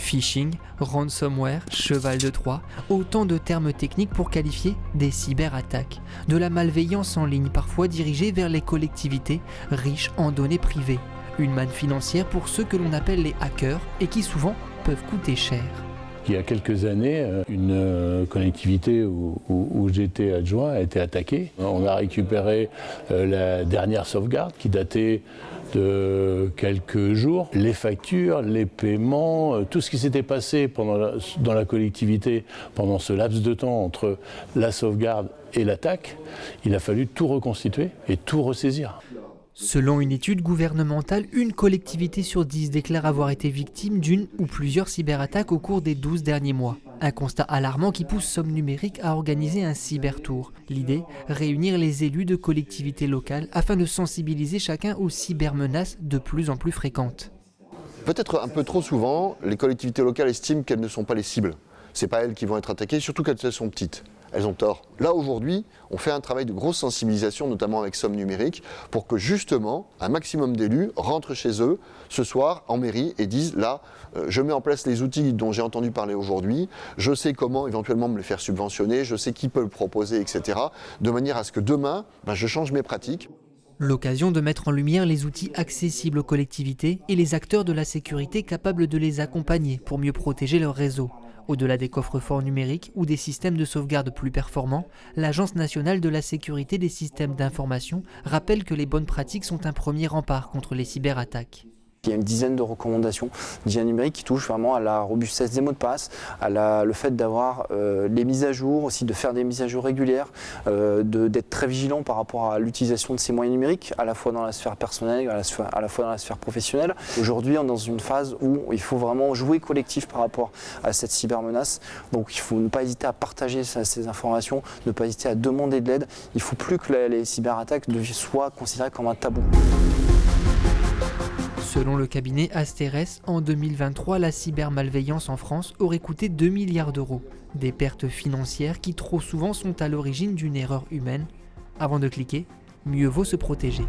Phishing, ransomware, cheval de Troie, autant de termes techniques pour qualifier des cyberattaques, de la malveillance en ligne parfois dirigée vers les collectivités riches en données privées, une manne financière pour ceux que l'on appelle les hackers et qui souvent peuvent coûter cher. Il y a quelques années, une collectivité où j'étais adjoint a été attaquée. On a récupéré la dernière sauvegarde qui datait de quelques jours. Les factures, les paiements, tout ce qui s'était passé dans la collectivité pendant ce laps de temps entre la sauvegarde et l'attaque, il a fallu tout reconstituer et tout ressaisir. Selon une étude gouvernementale, une collectivité sur 10 déclare avoir été victime d'une ou plusieurs cyberattaques au cours des 12 derniers mois. Un constat alarmant qui pousse Somme Numérique à organiser un cybertour. L'idée, réunir les élus de collectivités locales afin de sensibiliser chacun aux cybermenaces de plus en plus fréquentes. Peut-être un peu trop souvent, les collectivités locales estiment qu'elles ne sont pas les cibles. Ce n'est pas elles qui vont être attaquées, surtout quand elles sont petites. Elles ont tort. Là, aujourd'hui, on fait un travail de grosse sensibilisation, notamment avec Somme Numérique, pour que justement, un maximum d'élus rentrent chez eux ce soir en mairie et disent là, je mets en place les outils dont j'ai entendu parler aujourd'hui, je sais comment éventuellement me les faire subventionner, je sais qui peut le proposer, etc. De manière à ce que demain, je change mes pratiques. L'occasion de mettre en lumière les outils accessibles aux collectivités et les acteurs de la sécurité capables de les accompagner pour mieux protéger leur réseau. Au-delà des coffres-forts numériques ou des systèmes de sauvegarde plus performants, l'Agence nationale de la sécurité des systèmes d'information rappelle que les bonnes pratiques sont un premier rempart contre les cyberattaques. Il y a une dizaine de recommandations d'hygiène numérique qui touchent vraiment à la robustesse des mots de passe, le fait d'avoir les mises à jour, aussi de faire des mises à jour régulières, d'être très vigilant par rapport à l'utilisation de ces moyens numériques, à la fois dans la sphère personnelle, à la fois dans la sphère professionnelle. Aujourd'hui, on est dans une phase où il faut vraiment jouer collectif par rapport à cette cybermenace. Donc il faut ne pas hésiter à partager ces informations, ne pas hésiter à demander de l'aide. Il ne faut plus que les cyberattaques soient considérées comme un tabou. Selon le cabinet Asterès, en 2023, la cybermalveillance en France aurait coûté 2 milliards d'euros. Des pertes financières qui trop souvent sont à l'origine d'une erreur humaine. Avant de cliquer, mieux vaut se protéger.